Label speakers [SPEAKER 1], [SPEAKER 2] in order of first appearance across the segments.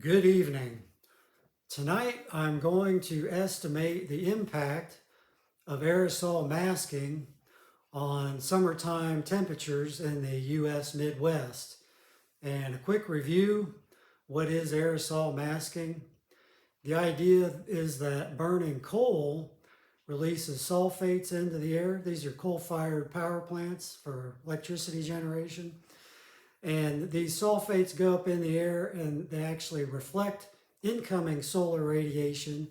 [SPEAKER 1] Good evening. Tonight I'm going to estimate the impact of aerosol masking on summertime temperatures in the US Midwest. And a quick review, what is aerosol masking? The idea is that burning coal releases sulfates into the air. These are coal-fired power plants for electricity generation. And these sulfates go up in the air and they actually reflect incoming solar radiation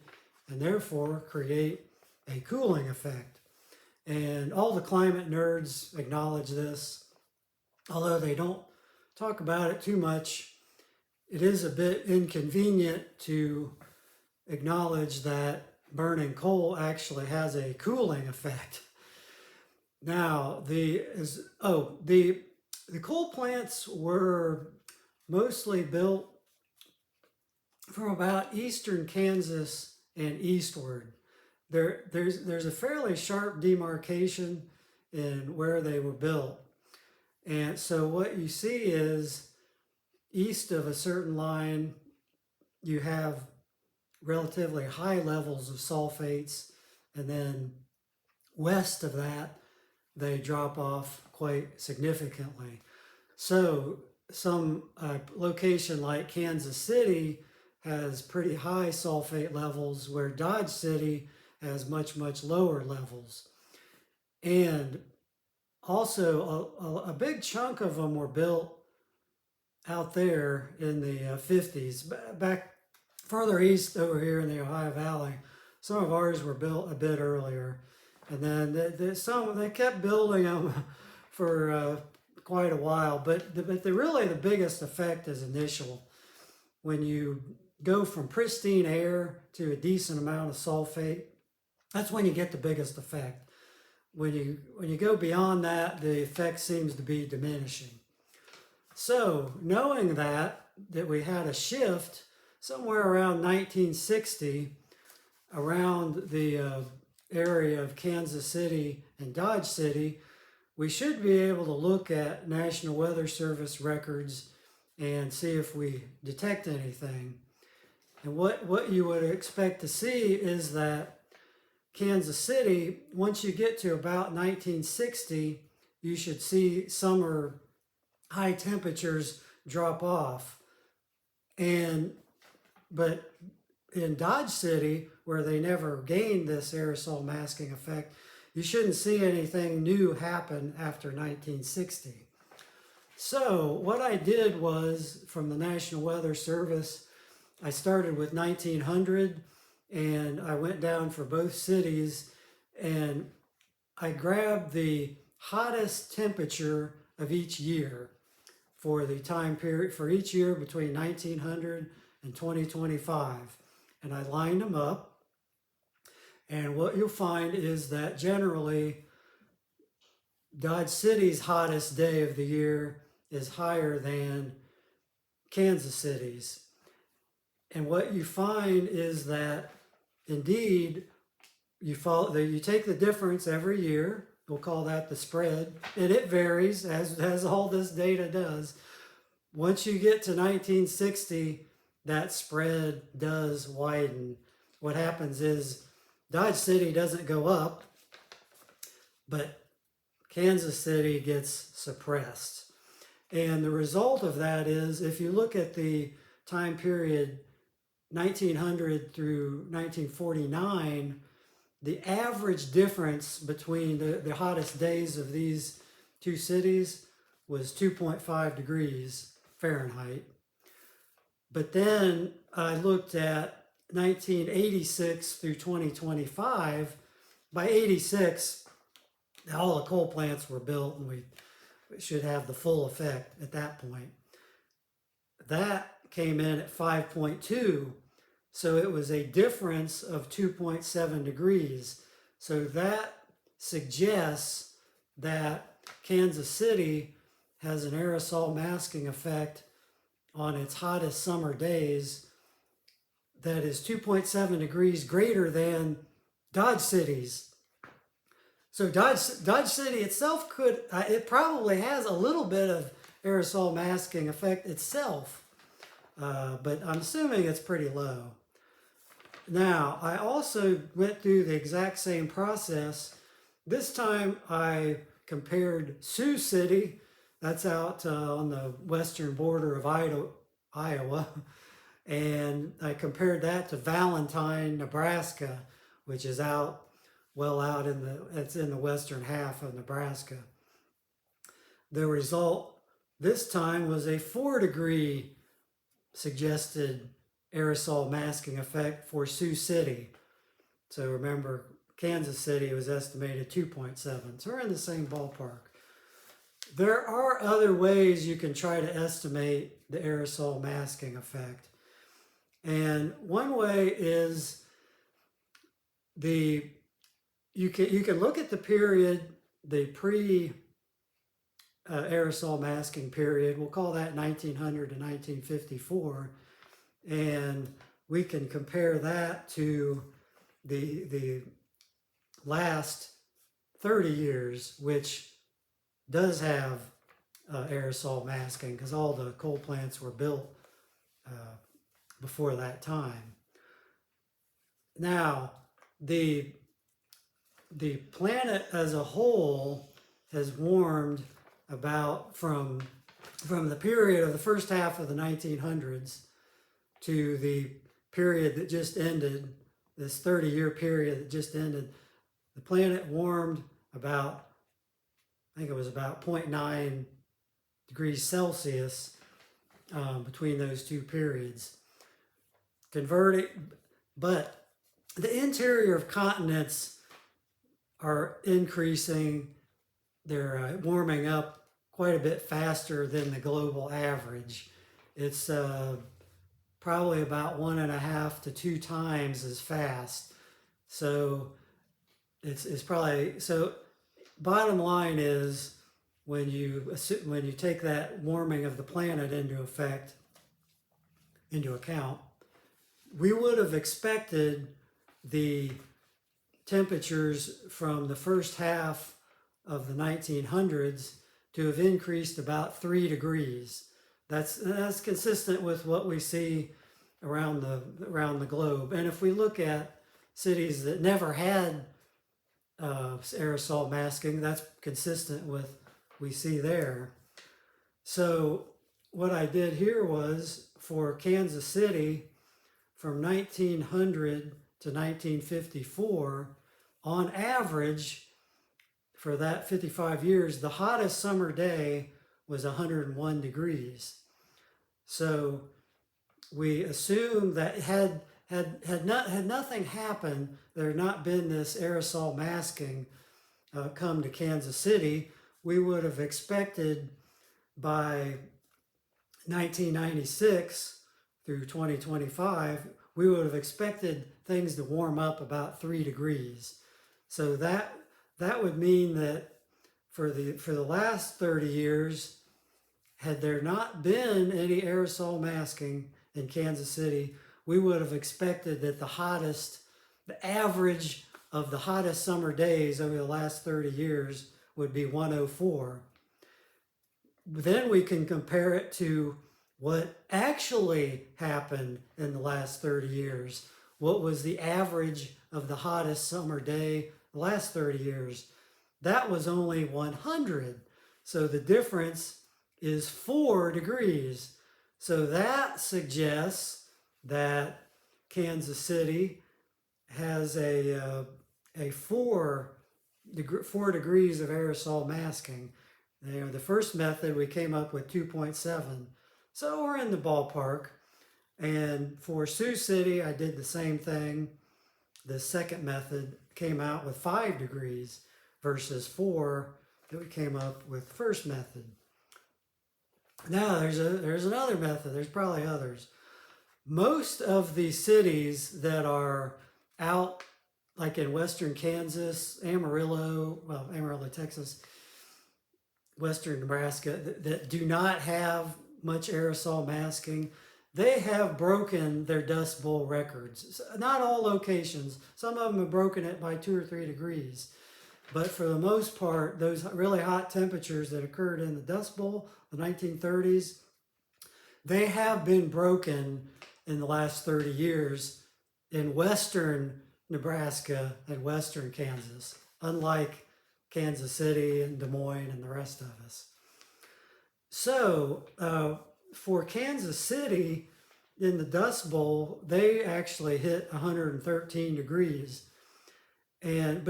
[SPEAKER 1] and therefore create a cooling effect. And all the climate nerds acknowledge this, although they don't talk about it too much. It is a bit inconvenient to acknowledge that burning coal actually has a cooling effect. Now, the coal plants were mostly built from about eastern Kansas and eastward. There's a fairly sharp demarcation in where they were built. And so what you see is east of a certain line, you have relatively high levels of sulfates, and then west of that, they drop off quite significantly. So some location like Kansas City has pretty high sulfate levels, where Dodge City has much, much lower levels. And also a big chunk of them were built out there in the 50s. Back further east over here in the Ohio Valley, some of ours were built a bit earlier. And then they kept building them for quite a while. But really the biggest effect is initial. When you go from pristine air to a decent amount of sulfate, that's when you get the biggest effect. When you go beyond that, the effect seems to be diminishing. So knowing that we had a shift somewhere around 1960 around the area of Kansas City and Dodge City, we should be able to look at National Weather Service records and see if we detect anything. And what you would expect to see is that Kansas City, once you get to about 1960, you should see summer high temperatures drop off. But in Dodge City, where they never gained this aerosol masking effect, you shouldn't see anything new happen after 1960. So what I did was, from the National Weather Service, I started with 1900 and I went down for both cities, and I grabbed the hottest temperature of each year for the time period for each year between 1900 and 2025. And I lined them up. And what you'll find is that generally Dodge City's hottest day of the year is higher than Kansas City's. And what you find is that indeed you take the difference every year. We'll call that the spread, and it varies as all this data does. Once you get to 1960, that spread does widen. What happens is Dodge City doesn't go up, but Kansas City gets suppressed. And the result of that is, if you look at the time period 1900 through 1949, the average difference between the hottest days of these two cities was 2.5 degrees Fahrenheit. But then I looked at 1986 through 2025. By 86, all the coal plants were built, and we should have the full effect at that point. That came in at 5.2, so it was a difference of 2.7 degrees. So that suggests that Kansas City has an aerosol masking effect on its hottest summer days that is 2.7 degrees greater than Dodge City's. So Dodge City itself it probably has a little bit of aerosol masking effect itself. but I'm assuming it's pretty low. Now, I also went through the exact same process. This time I compared Sioux City, that's out on the western border of Iowa, and I compared that to Valentine, Nebraska, which is out out it's in the western half of Nebraska. The result this time was a 4-degree suggested aerosol masking effect for Sioux City. So remember, Kansas City was estimated 2.7. So we're in the same ballpark. There are other ways you can try to estimate the aerosol masking effect. And one way is you can look at the period, the pre aerosol masking period. We'll call that 1900 to 1954, and we can compare that to the last 30 years, which does have aerosol masking because all the coal plants were built before that time. Now, the planet as a whole has warmed about from the period of the first half of the 1900s to the period that just ended, this 30-year period that just ended. The planet warmed about, I think it was about 0.9 degrees Celsius between those two periods. But the interior of continents are increasing. They're warming up quite a bit faster than the global average. It's probably about 1.5 to 2 times as fast. So it's probably, so bottom line is when you take that warming of the planet into account, we would have expected the temperatures from the first half of the 1900s to have increased about 3 degrees. That's consistent with what we see around the globe. And if we look at cities that never had aerosol masking, that's consistent with what we see there. So what I did here was for Kansas City from 1900 to 1954, on average, for that 55 years, the hottest summer day was 101 degrees. So we assume that had nothing happened, there had not been this aerosol masking come to Kansas City, we would have expected by 1996 through 2025, we would have expected things to warm up about 3 degrees. So that would mean that for the last 30 years, had there not been any aerosol masking in Kansas City, we would have expected that the average of the hottest summer days over the last 30 years would be 104. Then we can compare it to what actually happened in the last 30 years. What was the average of the hottest summer day the last 30 years? That was only 100. So the difference is 4 degrees. So that suggests that Kansas City has a 4 degrees of aerosol masking. The first method we came up with 2.7. So we're in the ballpark. And for Sioux City, I did the same thing. The second method came out with 5 degrees versus 4 that we came up with the first method. Now there's another method. There's probably others. Most of the cities that are out, like in western Kansas, Amarillo, Texas, western Nebraska, that do not have much aerosol masking, they have broken their Dust Bowl records. Not all locations. Some of them have broken it by 2 or 3 degrees. But for the most part, those really hot temperatures that occurred in the Dust Bowl, the 1930s, they have been broken in the last 30 years in western Nebraska and western Kansas, unlike Kansas City and Des Moines and the rest of us. So for Kansas City, in the Dust Bowl, they actually hit 113 degrees. But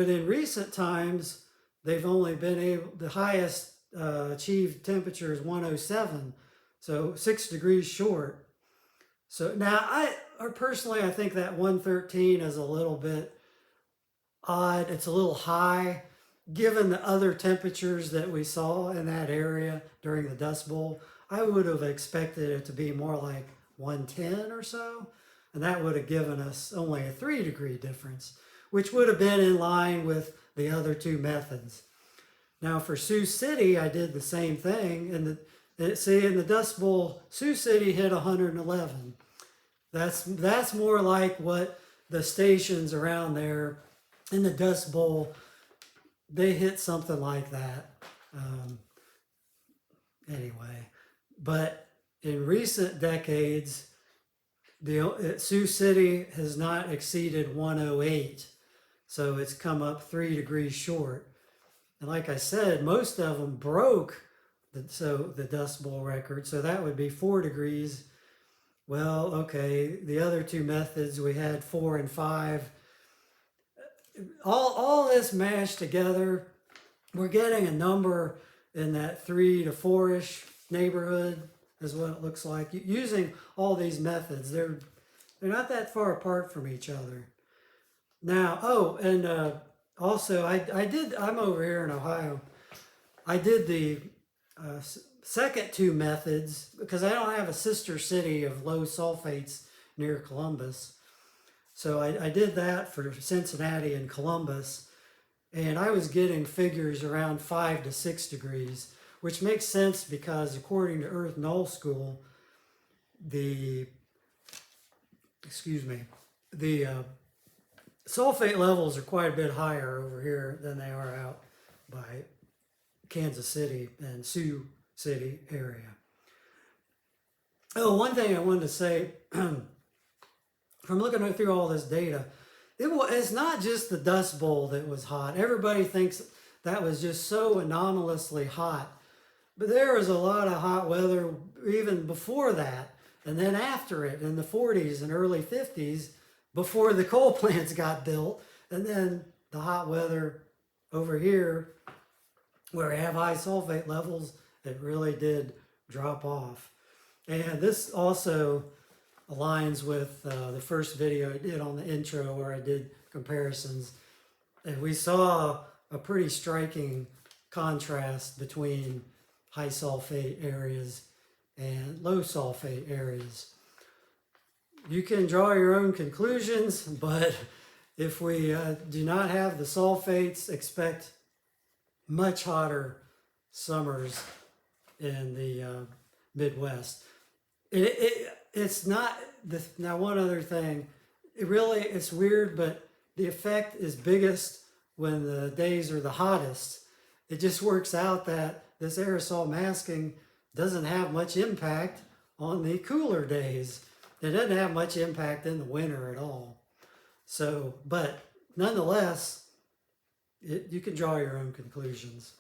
[SPEAKER 1] in recent times, they've only been able, the highest achieved temperature is 107, so 6 degrees short. So now personally, I think that 113 is a little bit odd. It's a little high given the other temperatures that we saw in that area during the Dust Bowl. I would have expected it to be more like 110 or so, and that would have given us only a 3-degree difference, which would have been in line with the other two methods. Now for Sioux City, I did the same thing, and in the Dust Bowl, Sioux City hit 111. That's more like what the stations around there in the Dust Bowl, they hit something like that. Anyway, but in recent decades, Sioux City has not exceeded 108, so it's come up 3 degrees short. And like I said, most of them broke the Dust Bowl record, so that would be 4 degrees. Well, okay, the other two methods, we had 4 and 5. All this mashed together, we're getting a number in that 3 to 4-ish neighborhood is what it looks like. Using all these methods, they're not that far apart from each other. Now, also I'm over here in Ohio. I did the second two methods because I don't have a sister city of low sulfates near Columbus. So I did that for Cincinnati and Columbus, and I was getting figures around 5 to 6 degrees, which makes sense because according to Earth Null School, the sulfate levels are quite a bit higher over here than they are out by Kansas City and Sioux City area. Oh, one thing I wanted to say, from looking through all this data, it's not just the Dust Bowl that was hot. Everybody thinks that was just so anomalously hot. But there was a lot of hot weather even before that, and then after it in the 40s and early 50s, before the coal plants got built, and then the hot weather over here where we have high sulfate levels, it really did drop off. And this also aligns with the first video I did on the intro where I did comparisons. And we saw a pretty striking contrast between high sulfate areas and low sulfate areas. You can draw your own conclusions, but if we do not have the sulfates, expect much hotter summers in the Midwest. It's not, now one other thing, it's weird, but the effect is biggest when the days are the hottest. It just works out that this aerosol masking doesn't have much impact on the cooler days. It doesn't have much impact in the winter at all. So, but nonetheless, you can draw your own conclusions.